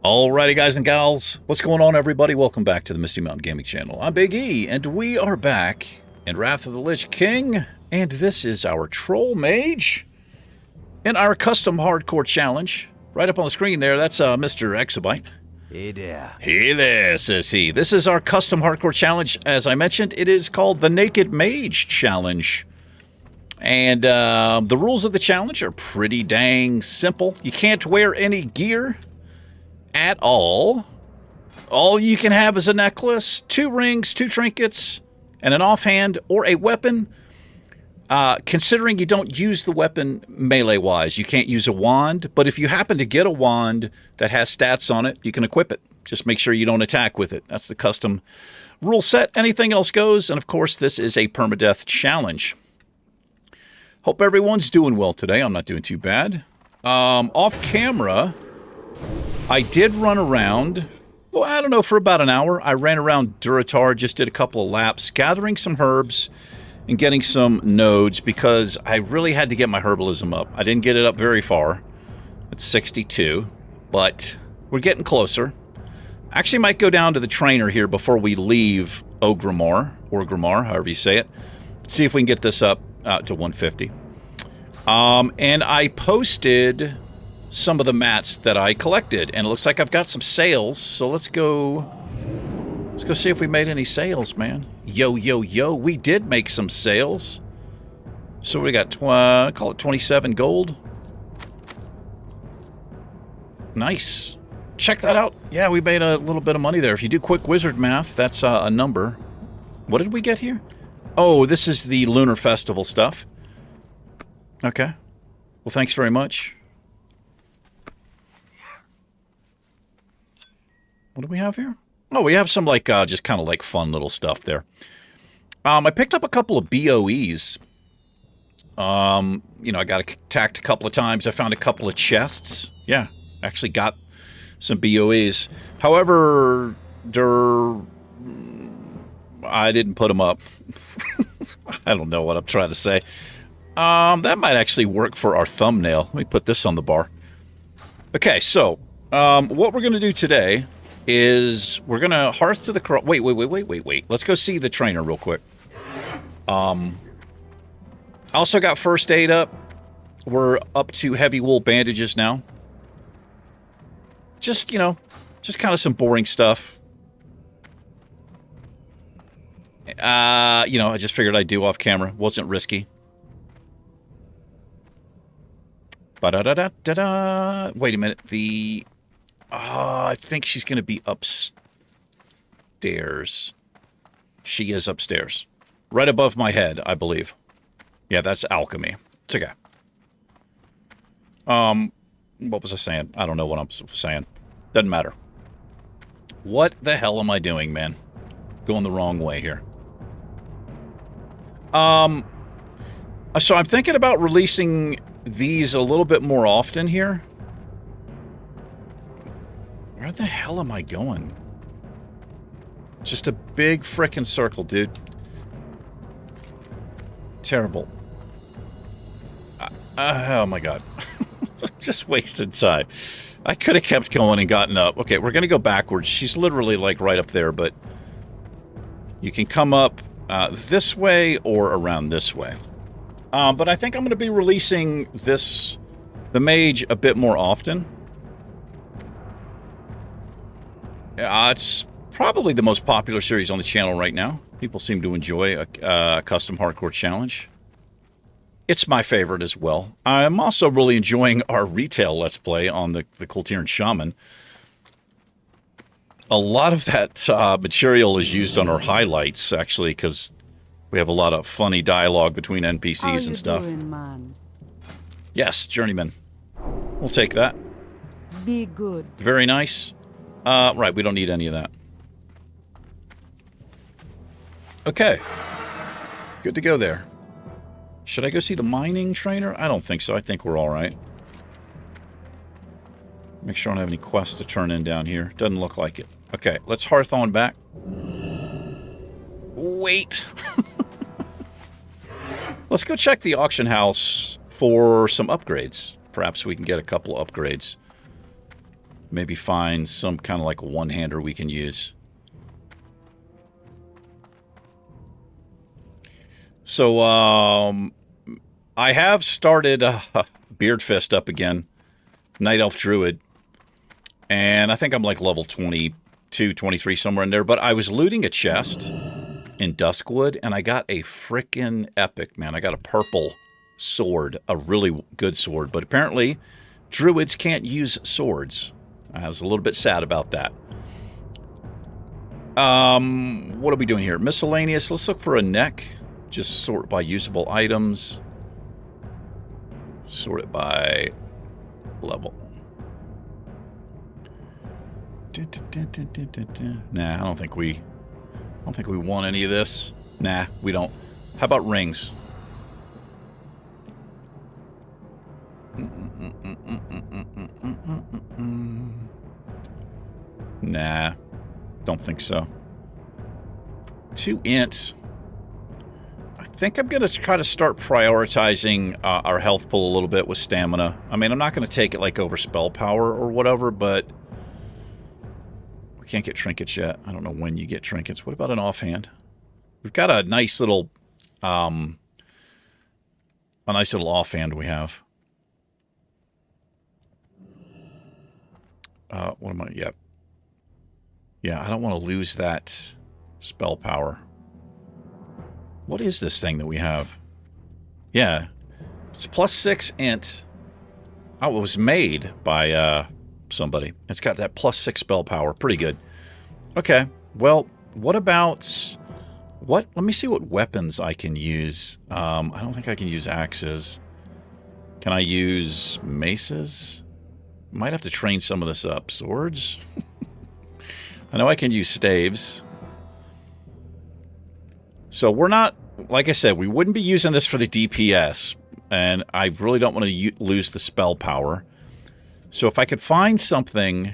Alrighty, guys and gals, what's going on, everybody? Welcome back to the Misty Mountain Gaming Channel. I'm Big E, and we are back in Wrath of the Lich King, and this is our Troll Mage in our custom hardcore challenge. Right up on the screen there, that's Mr. Exabyte. Hey there. Hey there, says he. This is our custom hardcore challenge. As I mentioned, it is called the Naked Mage Challenge. And the rules of the challenge are pretty dang simple. You can't wear any gear at all. All you can have is a necklace, 2 rings, 2 trinkets, and an offhand or a weapon. Considering you don't use the weapon melee-wise, you can't use a wand, but if you happen to get a wand that has stats on it, you can equip it. Just make sure you don't attack with it. That's the custom rule set. Anything else goes, and of course, this is a permadeath challenge. Hope everyone's doing well today. I'm not doing too bad. Off camera, I did run around, well, I don't know, for about an hour. I ran around Duratar, just did a couple of laps, gathering some herbs and getting some nodes because I really had to get my herbalism up. I didn't get it up very far. It's 62, but we're getting closer. Actually might go down to the trainer here before we leave Ogrimmar, or Grimmar, however you say it. See if we can get this up to 150. And I posted some of the mats that I collected, and it looks like I've got some sales, so let's go see if we made any sales, man. Yo, we did make some sales. So we got, call it 27 gold. Nice. Check that out. Yeah, we made a little bit of money there. If you do quick wizard math, that's a number. What did we get here? Oh, this is the Lunar Festival stuff. Okay. Well, thanks very much. What do we have here? Oh, we have some, like, just kind of, like, fun little stuff there. I picked up a couple of BOEs. You know, I got attacked a couple of times. I found a couple of chests. Yeah, actually got some BOEs. However, I didn't put them up. I don't know what I'm trying to say. That might actually work for our thumbnail. Let me put this on the bar. Okay, so, what we're going to do today is we're going to hearth to the cross. Wait. Let's go see the trainer real quick. Also got first aid up. We're up to heavy wool bandages now. Just, you know, just kind of some boring stuff. You know, I just figured I'd do off camera. Wasn't risky. Ba-da-da-da-da-da. Wait a minute. I think she's going to be upstairs. She is upstairs. Right above my head, I believe. Yeah, that's alchemy. It's okay. What was I saying? I don't know what I'm saying. Doesn't matter. What the hell am I doing, man? Going the wrong way here. So I'm thinking about releasing these a little bit more often here. Where the hell am I going? Just a big frickin' circle, dude. Terrible. Oh my god. Just wasted time. I could have kept going and gotten up. Okay, we're gonna go backwards. She's literally like right up there, but you can come up this way or around this way. But I think I'm gonna be releasing the mage a bit more often. It's probably the most popular series on the channel right now. People seem to enjoy a custom hardcore challenge. It's my favorite as well. I'm also really enjoying our retail Let's Play on the Kultiran Shaman. A lot of that material is used on our highlights, actually, because we have a lot of funny dialogue between NPCs and stuff. Doing, man? Yes, Journeyman. We'll take that. Be good. Very nice. Right, we don't need any of that. Okay. Good to go there. Should I go see the mining trainer? I don't think so. I think we're all right. Make sure I don't have any quests to turn in down here. Doesn't look like it. Okay, let's hearth on back. Wait. Let's go check the auction house for some upgrades. Perhaps we can get a couple of upgrades. Maybe find some kind of like one-hander we can use. So, I have started Beardfist up again. Night Elf Druid. And I think I'm like level 22, 23, somewhere in there. But I was looting a chest in Duskwood, and I got a frickin' epic, man. I got a purple sword, a really good sword. But apparently, druids can't use swords. I was a little bit sad about that. What are we doing here? Miscellaneous. Let's look for a neck. Just sort by usable items. Sort it by level. Nah, I don't think we want any of this. Nah, we don't. How about rings? Nah, don't think so. 2 int. I think I'm going to try to start prioritizing our health pool a little bit with stamina. I mean, I'm not going to take it like over spell power or whatever, but we can't get trinkets yet. I don't know when you get trinkets. What about an offhand? We've got a nice little offhand we have. What am I? Yep. Yeah, I don't want to lose that spell power. What is this thing that we have? Yeah. It's +6 int. Oh, it was made by somebody. It's got that +6 spell power. Pretty good. Okay. Well, what about... What? Let me see what weapons I can use. I don't think I can use axes. Can I use maces? Might have to train some of this up. Swords? I know I can use staves. So we're not, like I said, we wouldn't be using this for the DPS. And I really don't want to lose the spell power. So if I could find something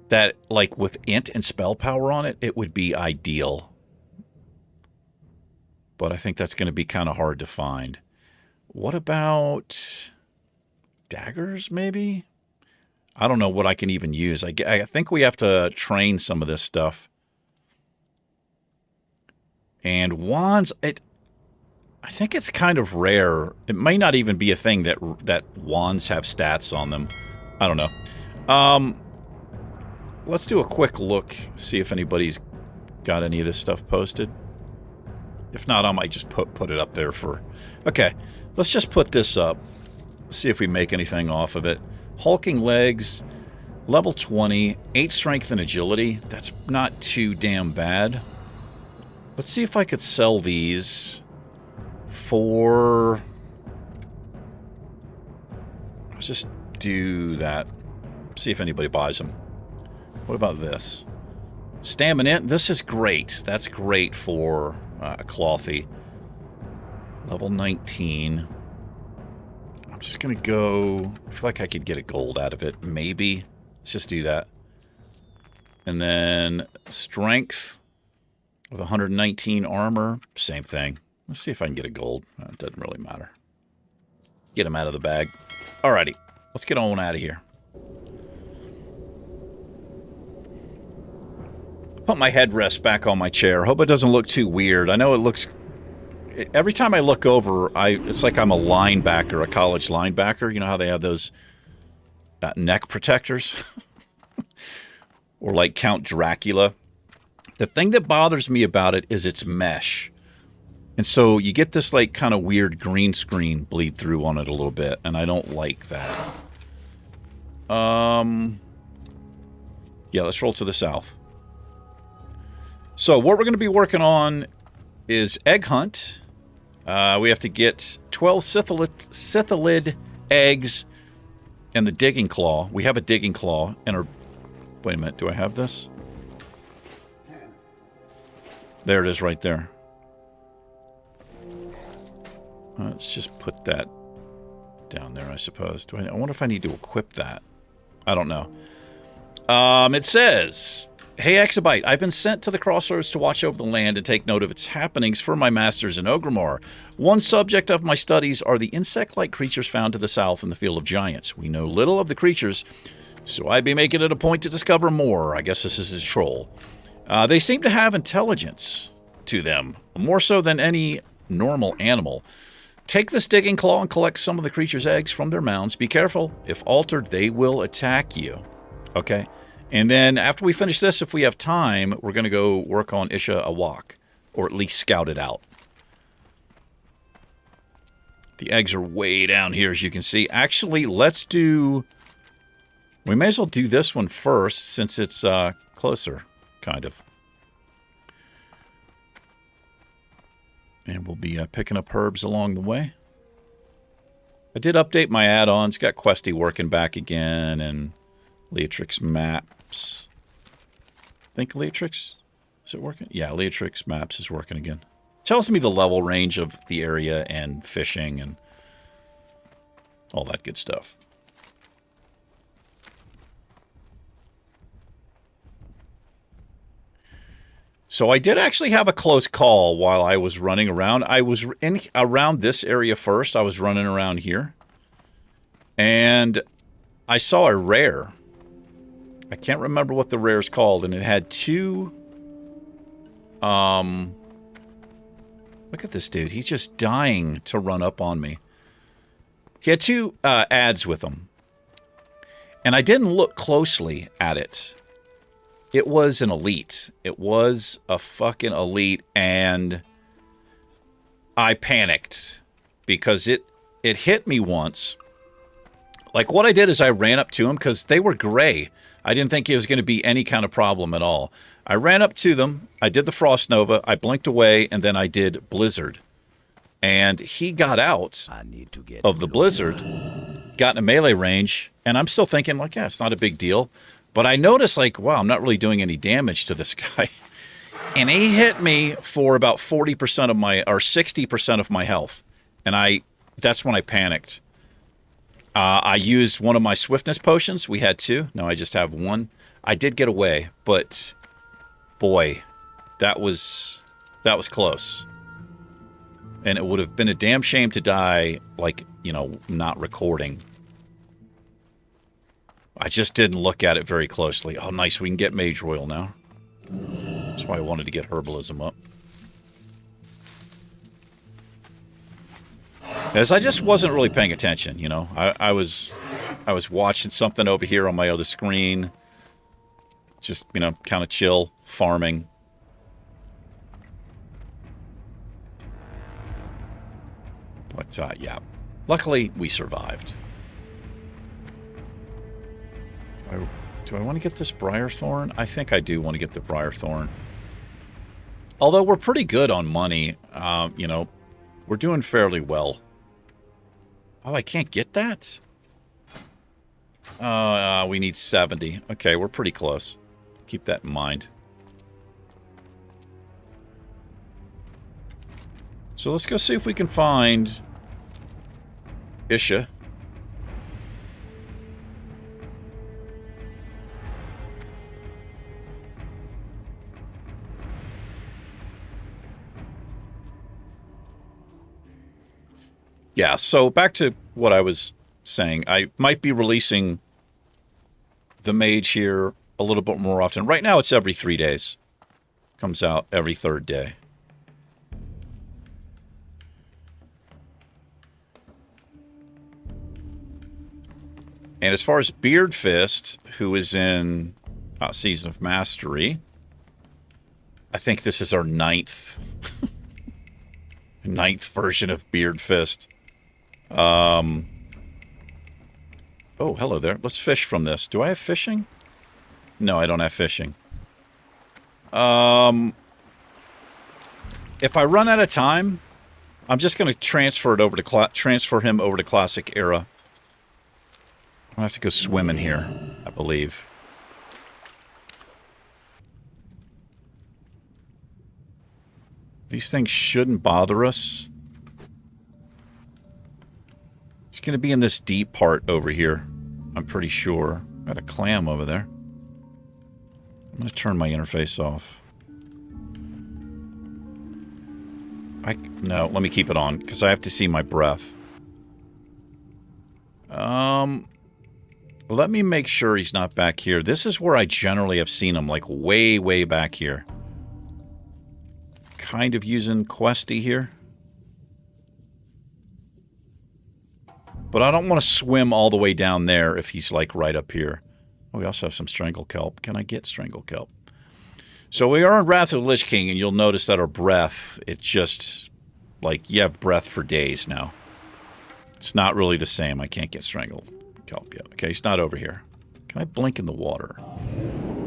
that, like, with int and spell power on it, it would be ideal. But I think that's going to be kind of hard to find. What about daggers, maybe? I don't know what I can even use. I think we have to train some of this stuff. And wands, I think it's kind of rare. It may not even be a thing that wands have stats on them. I don't know. Let's do a quick look, see if anybody's got any of this stuff posted. If not, I might just put it up there for... Okay, let's just put this up. See if we make anything off of it. Hulking legs, level 20, 8 strength and agility. That's not too damn bad. Let's see if I could sell these for... Let's just do that. See if anybody buys them. What about this? Stamina. This is great. That's great for a clothy. Level 19. I'm just going to go... I feel like I could get a gold out of it. Maybe. Let's just do that. And then strength with 119 armor. Same thing. Let's see if I can get a gold. It doesn't really matter. Get them out of the bag. Alrighty. Let's get on out of here. Put my headrest back on my chair. Hope it doesn't look too weird. I know it looks... Every time I look over, it's like I'm a linebacker, a college linebacker. You know how they have those neck protectors? Or like Count Dracula. The thing that bothers me about it is its mesh. And so you get this like kind of weird green screen bleed through on it a little bit. And I don't like that. Yeah, let's roll to the south. So what we're going to be working on is egg hunt. We have to get 12 Scythalid eggs and the digging claw. We have a digging claw and our... Wait a minute, do I have this? There it is right there. Let's just put that down there, I suppose. I wonder if I need to equip that. I don't know. It says, "Hey Exabyte, I've been sent to the crossroads to watch over the land and take note of its happenings for my masters in Ogrimmar. One subject of my studies are the insect-like creatures found to the south in the Field of Giants. We know little of the creatures, so I'd be making it a point to discover more. I guess this is his troll. They seem to have intelligence to them, more so than any normal animal. Take this digging claw and collect some of the creature's eggs from their mounds. Be careful. If altered, they will attack you." Okay. And then after we finish this, if we have time, we're going to go work on Isha Awak, or at least scout it out. The eggs are way down here, as you can see. Actually, let's do... We may as well do this one first, since it's closer, kind of. And we'll be picking up herbs along the way. I did update my add-ons. Got Questy working back again, and Leatrix Maps. I think Leatrix... Is it working? Yeah, Leatrix Maps is working again. Tells me the level range of the area and fishing and all that good stuff. So I did actually have a close call while I was running around. I was in around this area first. I was running around here. And I saw a rare. I can't remember what the rare is called. And it had two... Look at this dude. He's just dying to run up on me. He had two ads with him. And I didn't look closely at it. It was an elite. It was a fucking elite, and I panicked because it hit me once. Like, what I did is I ran up to them because they were gray. I didn't think it was going to be any kind of problem at all. I ran up to them. I did the Frost Nova. I blinked away, and then I did Blizzard. And he got out of the Blizzard, got in a melee range, and I'm still thinking, like, yeah, it's not a big deal. But I noticed, like, wow, I'm not really doing any damage to this guy. And he hit me for about 40% of my, or 60% of my health. And that's when I panicked. I used one of my swiftness potions. We had two. Now I just have one. I did get away, but boy, that was close. And it would have been a damn shame to die, like, you know, not recording. I just didn't look at it very closely. Oh, nice. We can get Mage Royal now. That's why I wanted to get Herbalism up. As I just wasn't really paying attention, you know. I was watching something over here on my other screen. Just, you know, kind of chill, farming. But, yeah. Luckily, we survived. Do I want to get this Briarthorn? I think I do want to get the Briarthorn. Although we're pretty good on money, you know, we're doing fairly well. Oh, I can't get that? We need 70. Okay, we're pretty close. Keep that in mind. So let's go see if we can find Isha. Yeah, so back to what I was saying. I might be releasing the mage here a little bit more often. Right now it's every 3 days. Comes out every third day. And as far as Beardfist, who is in Season of Mastery, I think this is our ninth version of Beardfist. Oh, hello there. Let's fish from this. Do I have fishing? No, I don't have fishing. If I run out of time, I'm just going to transfer him over to Classic Era. I'm going to have to go swimming here, I believe. These things shouldn't bother us. It's going to be in this deep part over here. I'm pretty sure. Got a clam over there. I'm going to turn my interface off. No, let me keep it on, because I have to see my breath. Let me make sure he's not back here. This is where I generally have seen him, like way, way back here. Kind of using Questy here. But I don't want to swim all the way down there if he's like right up here. Oh, we also have some Strangle Kelp. Can I get Strangle Kelp? So we are in Wrath of the Lich King, and you'll notice that our breath, it's just like you have breath for days now. It's not really the same. I can't get Strangle Kelp yet. Okay, he's not over here. Can I blink in the water?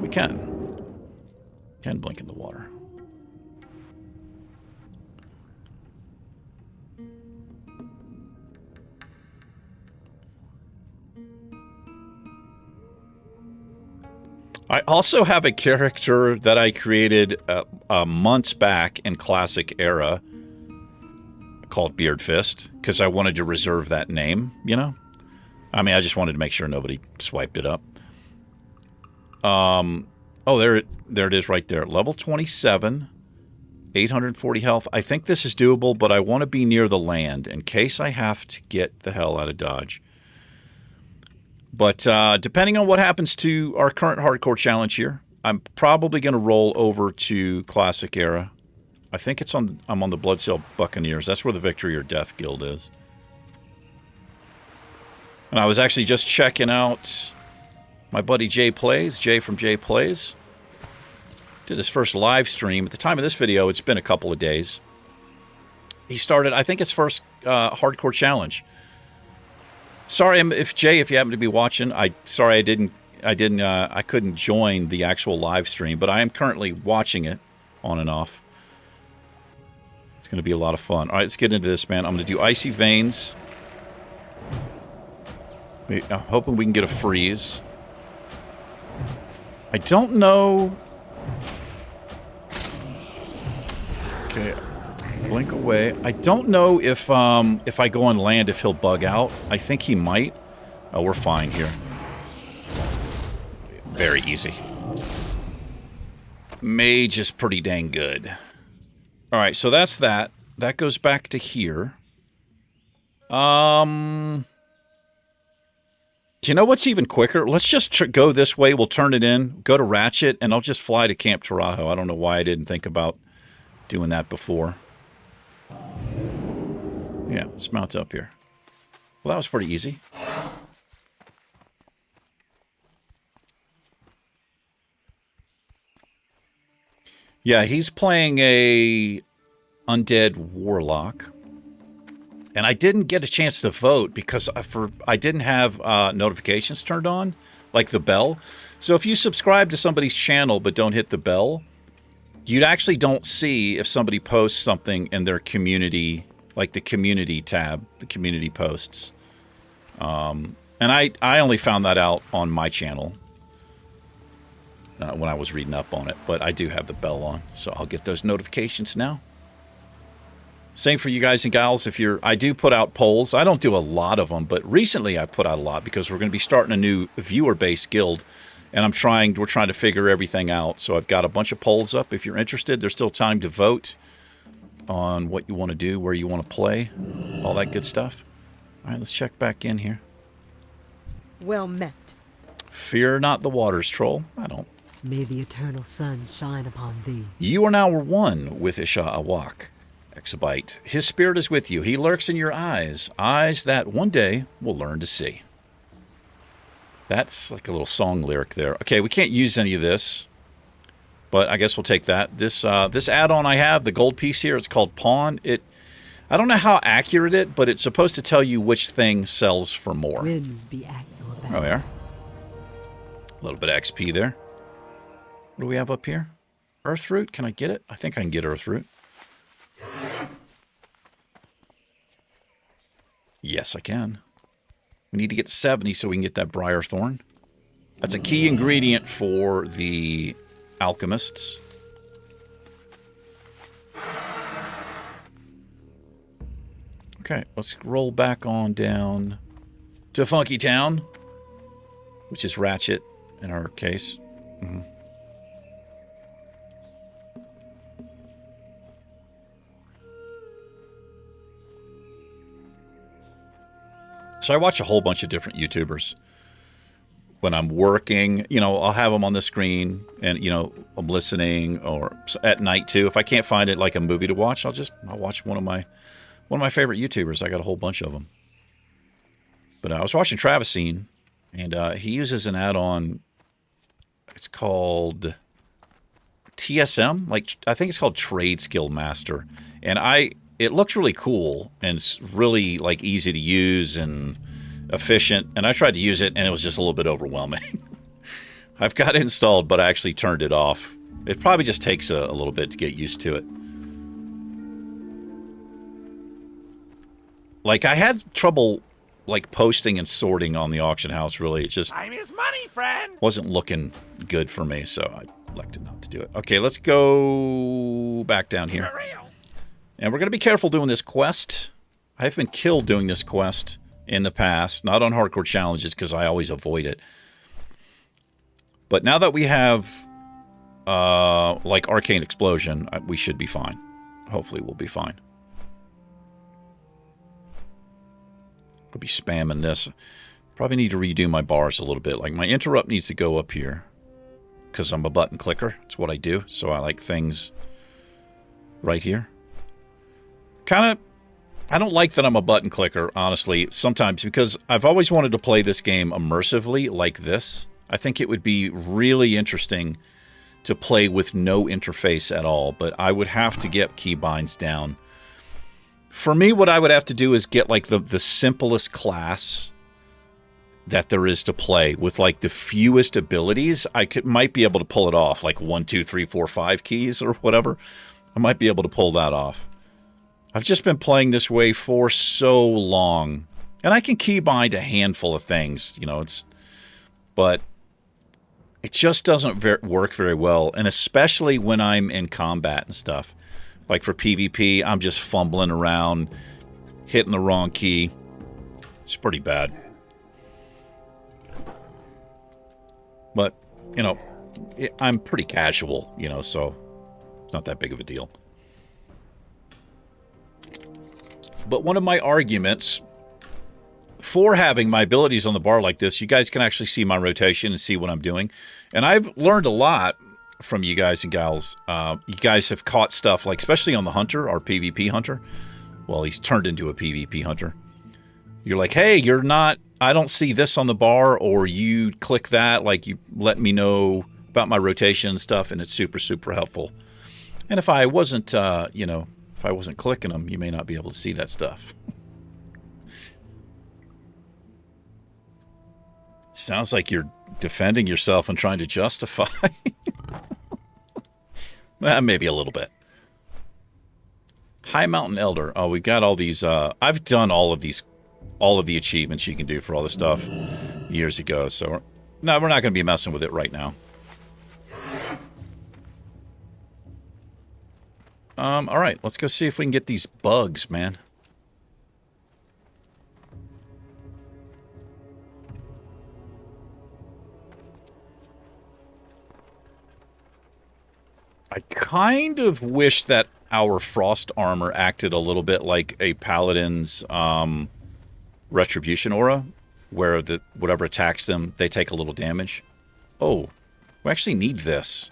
We can. Can blink in the water. I also have a character that I created months back in Classic Era called Beard Fist, because I wanted to reserve that name, you know? I mean, I just wanted to make sure nobody swiped it up. Oh, there it is right there. Level 27, 840 health. I think this is doable, but I want to be near the land in case I have to get the hell out of Dodge. But depending on what happens to our current hardcore challenge here, I'm probably going to roll over to Classic Era. I think I'm on the Bloodsail Buccaneers. That's where the Victory or Death Guild is. And I was actually just checking out my buddy Jay Plays. Jay from Jay Plays did his first live stream. At the time of this video, it's been a couple of days. He started, I think, his first hardcore challenge. Sorry, if Jay, if you happen to be watching, I couldn't join the actual live stream, but I am currently watching it on and off. It's going to be a lot of fun. All right, let's get into this, man. I'm going to do Icy Veins. I'm hoping we can get a freeze. I don't know. Okay. Blink away. I don't know if I go on land if he'll bug out. I think he might. Oh, we're fine here. Very easy. Mage is pretty dang good. Alright, so that's that. That goes back to here. You know what's even quicker? Let's just go this way. We'll turn it in. Go to Ratchet, and I'll just fly to Camp Tarajo. I don't know why I didn't think about doing that before. Yeah, let's mount up here. Well, that was pretty easy. Yeah, he's playing a undead warlock. And I didn't get a chance to vote because I didn't have notifications turned on, like the bell. So if you subscribe to somebody's channel but don't hit the bell, you actually don't see if somebody posts something in their community, like the community tab, the community posts. And I only found that out on my channel when I was reading up on it. But I do have the bell on, so I'll get those notifications now. Same for you guys and gals. I do put out polls. I don't do a lot of them, but recently I've put out a lot because we're going to be starting a new viewer-based guild. And we're trying to figure everything out. So I've got a bunch of polls up. If you're interested, there's still time to vote on what you want to do, where you want to play, all that good stuff. All right, let's check back in here. Well met. Fear not the waters, troll. I don't. May the eternal sun shine upon thee. You are now one with Isha Awak, Exabyte. His spirit is with you. He lurks in your eyes, eyes that one day will learn to see. That's like a little song lyric there. Okay, we can't use any of this, but I guess we'll take that. This add-on I have, the gold piece here, it's called Pawn. I don't know how accurate it, but it's supposed to tell you which thing sells for more. Winds be at your back. Oh, yeah. A little bit of XP there. What do we have up here? Earthroot? Can I get it? I think I can get Earthroot. Yes, I can. We need to get 70 so we can get that Briar Thorn. That's a key ingredient for the alchemists. Okay, let's roll back on down to Funky Town. which is Ratchet in our case. So I watch a whole bunch of different YouTubers. When I'm working, you know, I'll have them on the screen and, you know, I'm listening, or at night too. If I can't find it like a movie to watch, I'll watch one of my favorite YouTubers. I got a whole bunch of them. But I was watching Travisine, and he uses an add-on. It's called TSM. Like, I think it's called Trade Skill Master. And it looks really cool, and it's really like easy to use and efficient. And I tried to use it, and it was just a little bit overwhelming. I've got it installed, but I actually turned it off. It probably just takes a little bit to get used to it. Like, I had trouble like posting and sorting on the auction house. Really, it just time is money, friend. Wasn't looking good for me, so I elected not to do it. Okay, let's go back down here. And we're going to be careful doing this quest. I've been killed doing this quest in the past, not on hardcore challenges because I always avoid it. But now that we have like Arcane Explosion, we should be fine. Hopefully we'll be fine. I'll be spamming this. Probably need to redo my bars a little bit. Like, my interrupt needs to go up here because I'm a button clicker. It's what I do. So I like things right here. Kind of, I don't like that I'm a button clicker, honestly, sometimes, because I've always wanted to play this game immersively like this. I think it would be really interesting to play with no interface at all, but I would have to get keybinds down. For me, what I would have to do is get like the simplest class that there is to play with like the fewest abilities. Might be able to pull it off, like 1, 2, 3, 4, 5 keys or whatever. I might be able to pull that off. I've just been playing this way for so long, and I can keybind a handful of things, you know. But it just doesn't work very well, and especially when I'm in combat and stuff. Like for PvP, I'm just fumbling around, hitting the wrong key. It's pretty bad. But, you know, I'm pretty casual, you know, so it's not that big of a deal. But one of my arguments for having my abilities on the bar like this, you guys can actually see my rotation and see what I'm doing. And I've learned a lot from you guys and gals. You guys have caught stuff, like especially on the Hunter, our PvP Hunter. Well, he's turned into a PvP Hunter. You're like, hey, you're not, I don't see this on the bar, or you click that, like you let me know about my rotation and stuff, and it's super, super helpful. And if I wasn't, you know, if I wasn't clicking them, you may not be able to see that stuff. Sounds like you're defending yourself and trying to justify. Maybe a little bit. High Mountain Elder. Oh, we've got all these. I've done all of the achievements you can do for all this stuff years ago. So, no, we're not going to be messing with it right now. All right, let's go see if we can get these bugs, man. I kind of wish that our frost armor acted a little bit like a paladin's retribution aura, where whatever attacks them, they take a little damage. Oh, we actually need this.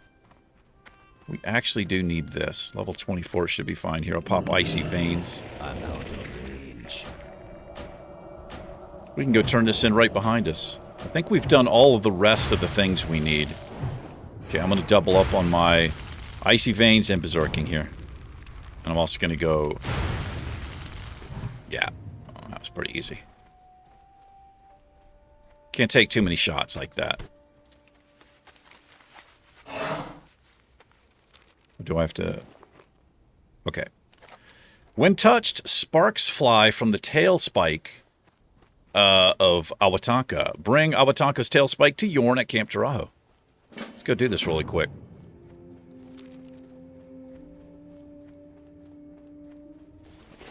We actually do need this. Level 24 should be fine here. I'll pop Icy Veins. I'm out of range. We can go turn this in right behind us. I think we've done all of the rest of the things we need. Okay, I'm going to double up on my Icy Veins and Berserking here. And I'm also going to go... Yeah, that was pretty easy. Can't take too many shots like that. Do I have to... Okay. When touched, sparks fly from the tail spike of Awatanka. Bring Awatanka's tail spike to Yorn at Camp Taraho. Let's go do this really quick.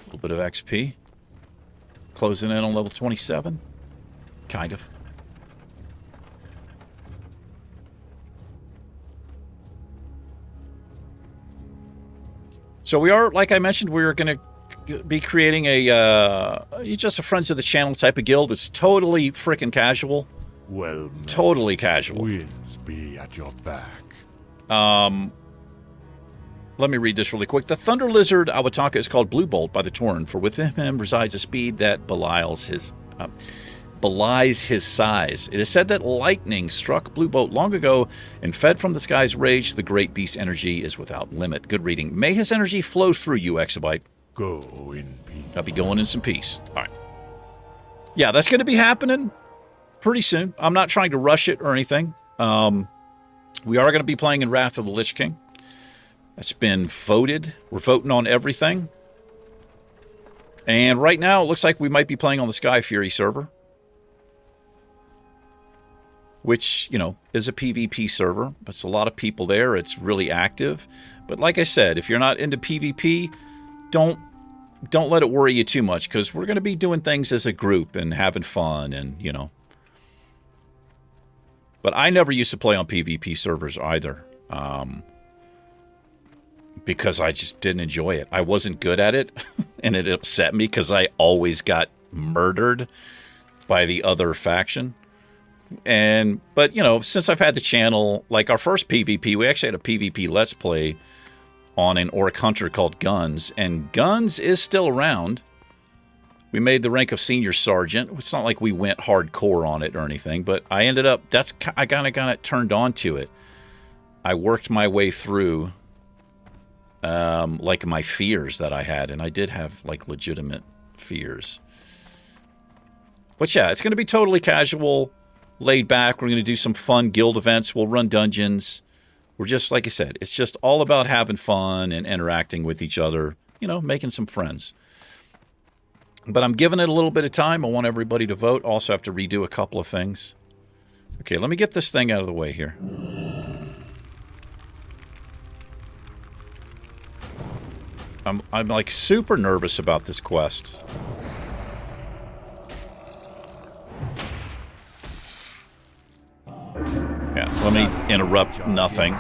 A little bit of XP. Closing in on level 27. Kind of. So we are, like I mentioned, we're going to be creating just a friends of the channel type of guild. It's totally freaking casual. Well met. Totally casual. Winds be at your back. Let me read this really quick. The Thunder Lizard Awataka is called Blue Bolt by the Torn, for within him resides a speed that belies his size. It is said that lightning struck Blue Bolt long ago and fed from the sky's rage. The great beast's energy is without limit. Good reading. May his energy flow through you, Exabyte. Go in peace. I'll be going in some peace. All right. Yeah, that's going to be happening pretty soon. I'm not trying to rush it or anything. We are going to be playing in Wrath of the Lich King. That's been voted. We're voting on everything. And right now, it looks like we might be playing on the Sky Fury server. Which, you know, is a PvP server. It's a lot of people there. It's really active. But like I said, if you're not into PvP, don't let it worry you too much, because we're going to be doing things as a group and having fun and, you know. But I never used to play on PvP servers either. Because I just didn't enjoy it. I wasn't good at it, and it upset me because I always got murdered by the other faction. But, you know, since I've had the channel, like our first PvP, we actually had a PvP Let's Play on an Orc Hunter called Guns, and Guns is still around. We made the rank of Senior Sergeant. It's not like we went hardcore on it or anything, but I ended up, I kind of got it turned on to it. I worked my way through like my fears that I had, and I did have like legitimate fears. But yeah, it's going to be totally casual, laid back. We're going to do some fun guild events. We'll run dungeons. We're just, like I said, it's just all about having fun and interacting with each other, you know, making some friends. But I'm giving it a little bit of time. I want everybody to vote. Also have to redo a couple of things. Okay, let me get this thing out of the way here. I'm like super nervous about this quest. Yeah, let me interrupt nothing.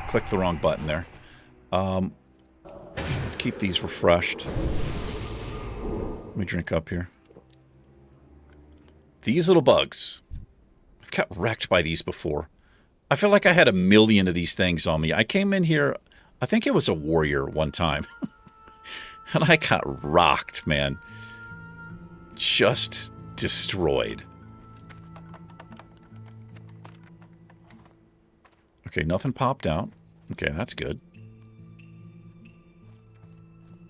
Click the wrong button there. Let's keep these refreshed. Let me drink up here. These little bugs. I've got wrecked by these before. I feel like I had a million of these things on me. I came in here, I think it was a warrior one time. And I got rocked, man. Just destroyed. Okay, nothing popped out. Okay, that's good.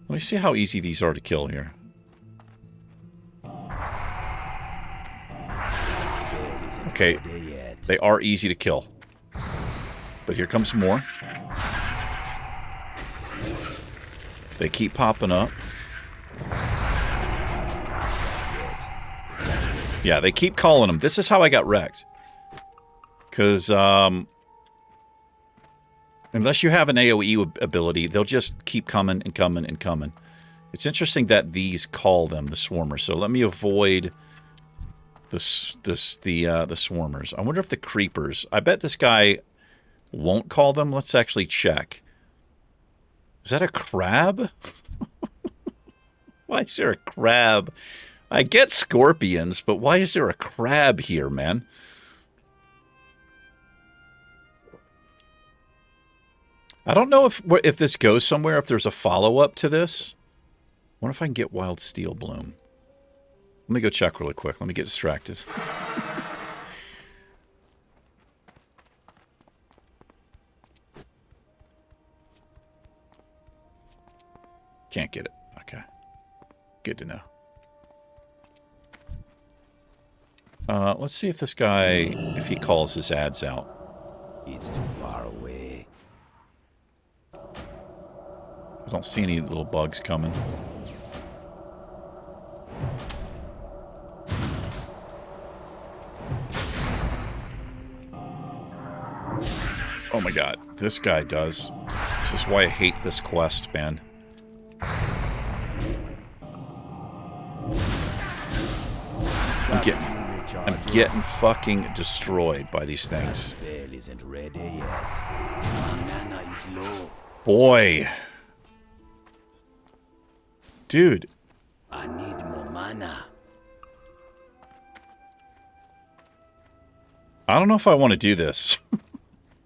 Let me see how easy these are to kill here. Okay, they are easy to kill. But here comes more. They keep popping up. Yeah, they keep calling them. This is how I got wrecked. Because, unless you have an AoE ability, they'll just keep coming and coming and coming. It's interesting that these call them the swarmers. So let me avoid the swarmers. I wonder if the creepers... I bet this guy won't call them. Let's actually check. Is that a crab? Why is there a crab? I get scorpions, but why is there a crab here, man? I don't know if this goes somewhere, if there's a follow-up to this. I wonder if I can get Wild Steel Bloom. Let me go check really quick. Let me get distracted. Can't get it. Okay. Good to know. Let's see if this guy, if he calls his ads out. It's too far away. I don't see any little bugs coming. Oh my god, this guy does. This is why I hate this quest, man. I'm getting fucking destroyed by these things. Spell isn't ready yet. Mana is low. Boy. Dude. I need more mana. I don't know if I want to do this.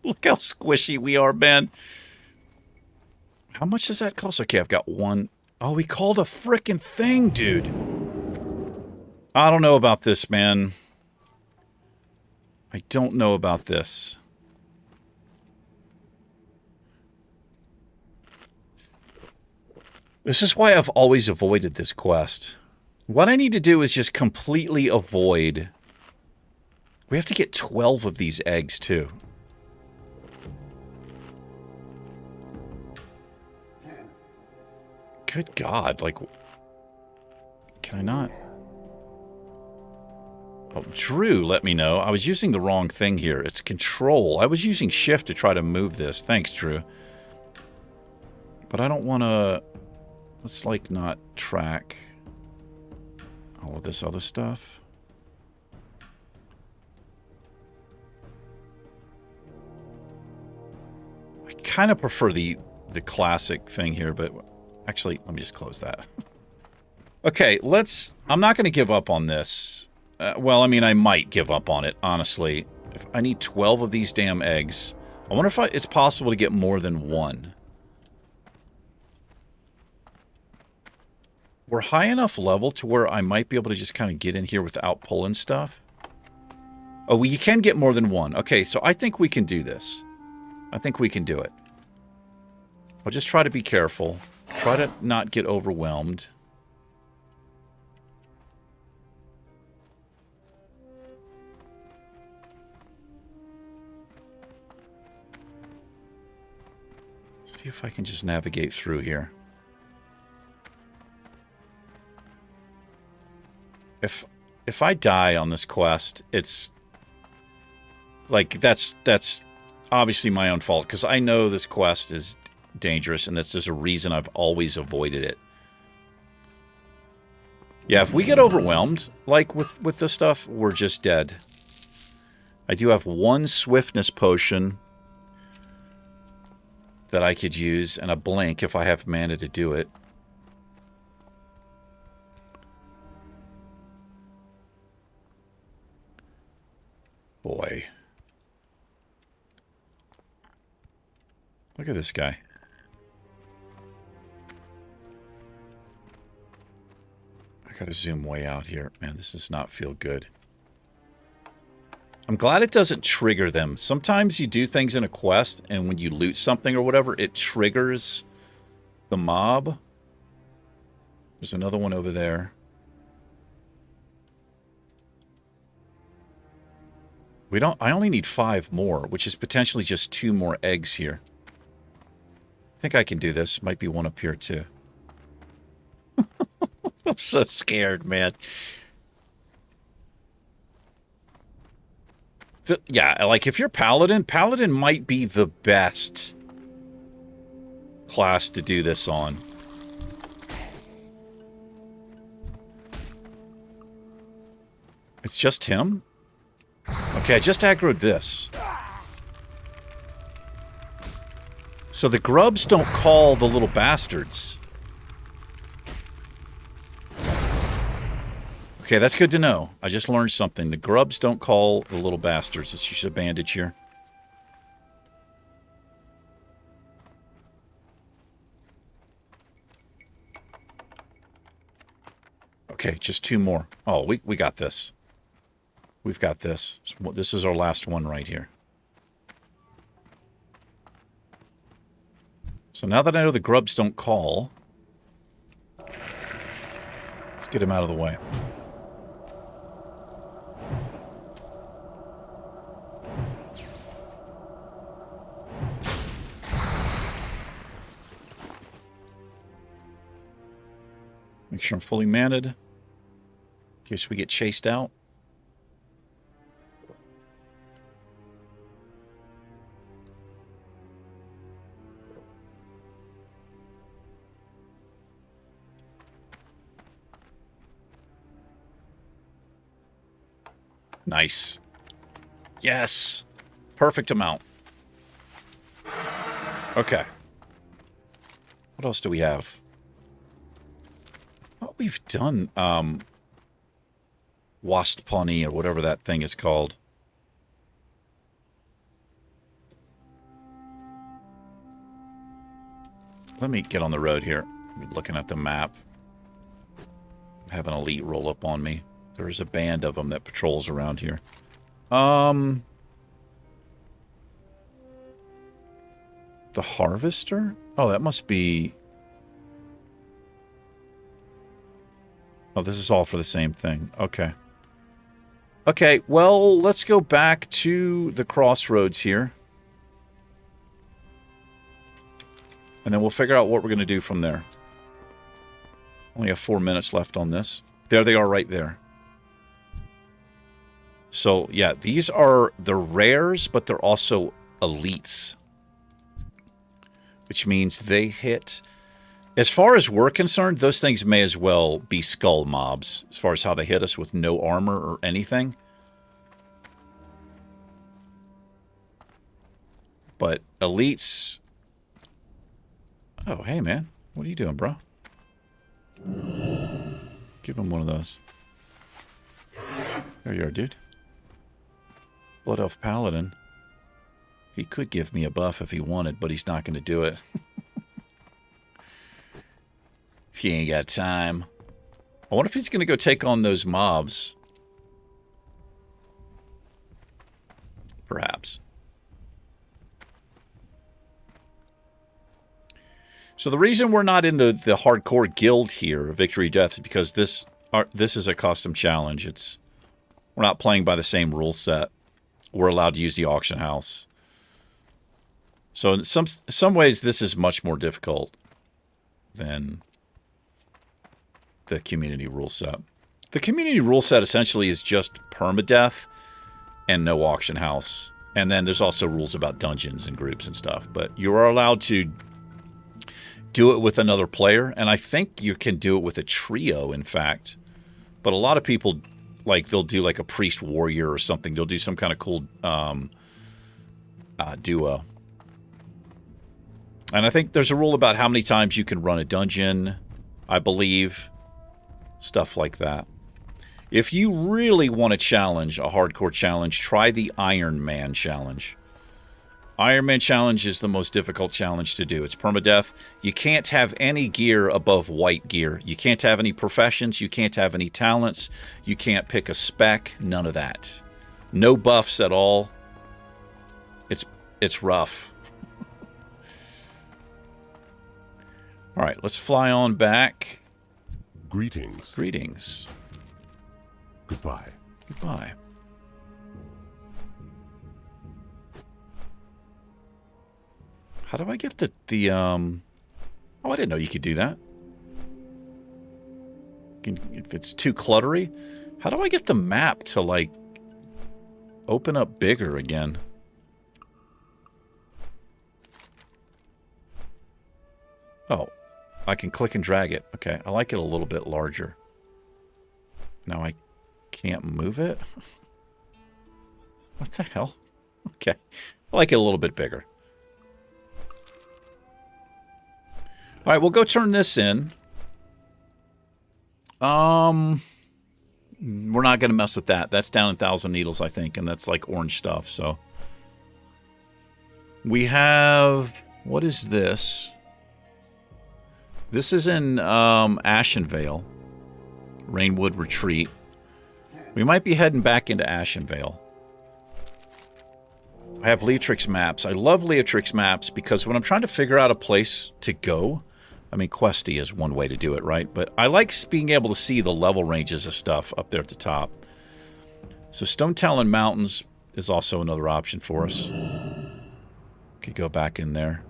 Look how squishy we are, man. How much does that cost? Okay, I've got one. Oh, we called a frickin' thing, dude. I don't know about this, man. I don't know about this. This is why I've always avoided this quest. What I need to do is just completely avoid... We have to get 12 of these eggs, too. Good God, like... Can I not? Oh, Drew let me know. I was using the wrong thing here. It's control. I was using shift to try to move this. Thanks, Drew. But I don't want to... Let's, like, not track all of this other stuff. I kind of prefer the classic thing here, but actually, let me just close that. Okay, let's... I'm not going to give up on this. Well, I mean, I might give up on it, honestly. If I need 12 of these damn eggs. I wonder if it's possible to get more than one. We're high enough level to where I might be able to just kind of get in here without pulling stuff. Oh, well, you can get more than one. Okay, so I think we can do this. I think we can do it. I'll just try to be careful. Try to not get overwhelmed. Let's see if I can just navigate through here. If I die on this quest, it's like that's obviously my own fault, because I know this quest is dangerous, and that's just a reason I've always avoided it. Yeah, if we get overwhelmed, like with this stuff, we're just dead. I do have one swiftness potion that I could use, and a blink if I have mana to do it. Boy. Look at this guy. I gotta zoom way out here. Man, this does not feel good. I'm glad it doesn't trigger them. Sometimes you do things in a quest, and when you loot something or whatever, it triggers the mob. There's another one over there. I only need 5 more, which is potentially just 2 more eggs here. I think I can do this. Might be one up here, too. I'm so scared, man. Yeah, like, if you're Paladin, Paladin might be the best class to do this on. It's just him? Okay, I just aggroed this. So the grubs don't call the little bastards. Okay, that's good to know. I just learned something. The grubs don't call the little bastards. Let's use a bandage here. Okay, just 2 more. Oh, we got this. We've got this. This is our last one right here. So now that I know the grubs don't call, let's get him out of the way. Make sure I'm fully maned in case we get chased out. Nice. Yes. Perfect amount. Okay. What else do we have? thought we've done Wasp Pawnee or whatever that thing is called. Let me get on the road here. I'm looking at the map. Have an elite roll up on me. There's a band of them that patrols around here. The Harvester? Oh, that must be... Oh, this is all for the same thing. Okay. Okay, well, let's go back to the crossroads here. And then we'll figure out what we're going to do from there. Only have 4 minutes left on this. There they are right there. So, yeah, these are the rares, but they're also elites. Which means they hit... As far as we're concerned, those things may as well be skull mobs. As far as how they hit us with no armor or anything. But elites... Oh, hey, man. What are you doing, bro? Give him one of those. There you are, dude. Blood Elf Paladin. He could give me a buff if he wanted, but he's not going to do it. He ain't got time. I wonder if he's going to go take on those mobs. Perhaps. So the reason we're not in the hardcore guild here, Victory Death, is because this is a custom challenge. We're not playing by the same rule set. We're allowed to use the auction house. So in some ways, this is much more difficult than the community rule set. The community rule set essentially is just permadeath and no auction house. And then there's also rules about dungeons and groups and stuff. But you are allowed to do it with another player. And I think you can do it with a trio, in fact. But a lot of people, like, they'll do like a priest warrior or something. They'll do some kind of cool duo. And I think there's a rule about how many times you can run a dungeon, I believe. Stuff like that. If you really want to challenge, a hardcore challenge, try the Iron Man challenge. Iron Man challenge is the most difficult challenge to do. It's permadeath. You can't have any gear above white gear. You can't have any professions. You can't have any talents. You can't pick a spec. None of that. No buffs at all. It's rough. All right, let's fly on back. Greetings. Greetings. Goodbye. Goodbye. How do I get the Oh, I didn't know you could do that. If it's too cluttery, how do I get the map to, like, open up bigger again? Oh, I can click and drag it. Okay, I like it a little bit larger. Now I can't move it? What the hell? Okay, I like it a little bit bigger. All right, we'll go turn this in. We're not going to mess with that. That's down in Thousand Needles, I think, and that's like orange stuff, so. We have... What is this? This is in Ashenvale. Rainwood Retreat. We might be heading back into Ashenvale. I have Leotrix maps. I love Leotrix maps because when I'm trying to figure out a place to go, I mean, Questy is one way to do it, right? But I like being able to see the level ranges of stuff up there at the top. So Stone Talon Mountains is also another option for us. Could go back in there.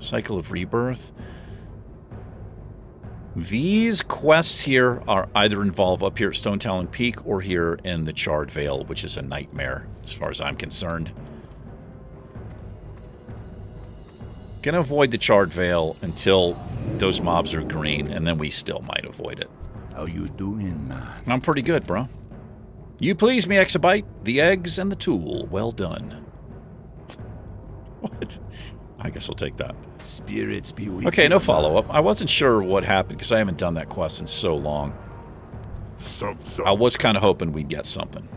Cycle of Rebirth. These quests here are either involve up here at Stone Talon Peak or here in the Charred Vale, which is a nightmare as far as I'm concerned. Gonna avoid the Charred Vale until those mobs are green, and then we still might avoid it. How you doing, man? I'm pretty good, bro. You please me, Exabyte. The eggs and the tool. Well done. What? I guess we'll take that. Spirits be with Okay, you, no man. follow-up. I wasn't sure what happened because I haven't done that quest in so long. I was kind of hoping we'd get something.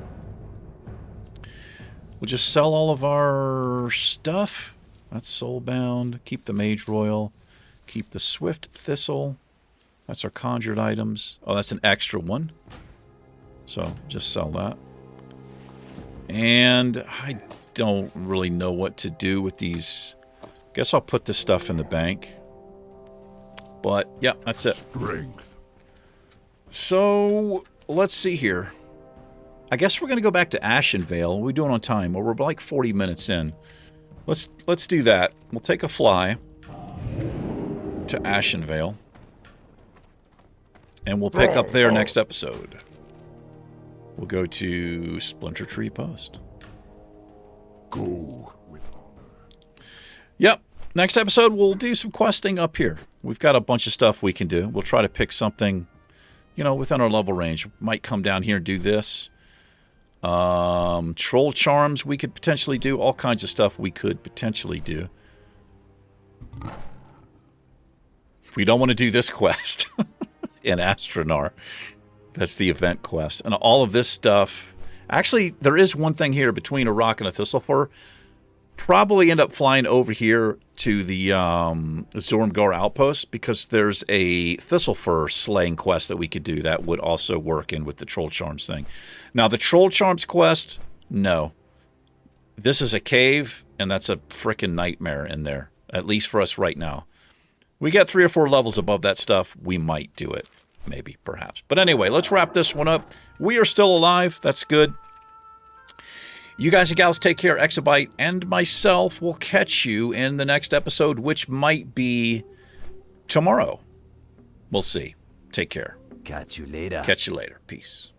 We'll just sell all of our stuff. That's soulbound. Keep the Mage Royal. Keep the Swift Thistle. That's our conjured items. Oh, that's an extra one. So, just sell that. And I don't really know what to do with these. Guess I'll put this stuff in the bank. But, yeah, that's it. Strength. So, let's see here. I guess we're going to go back to Ashenvale. We're doing on time. Well, we're like 40 minutes in. Let's do that. We'll take a fly to Ashenvale. And we'll pick up there next episode. We'll go to Splinter Tree Post. Go. Yep. Next episode, we'll do some questing up here. We've got a bunch of stuff we can do. We'll try to pick something, you know, within our level range. Might come down here and do this. Troll charms we could potentially do. All kinds of stuff we could potentially do. We don't want to do this quest in Astronar. That's the event quest. And all of this stuff... Actually, there is one thing here between a rock and a thistle fur. Probably end up flying over here to the Zormgar outpost because there's a thistle fur slaying quest that we could do that would also work in with the troll charms thing. Now, the troll charms quest, no. This is a cave, and that's a frickin' nightmare in there, at least for us right now. We get 3 or 4 levels above that stuff, we might do it. Maybe, perhaps. But anyway, let's wrap this one up. We are still alive. That's good. You guys and gals take care. Exabyte and myself will catch you in the next episode, which might be tomorrow. We'll see. Take care. Catch you later. Catch you later. Peace.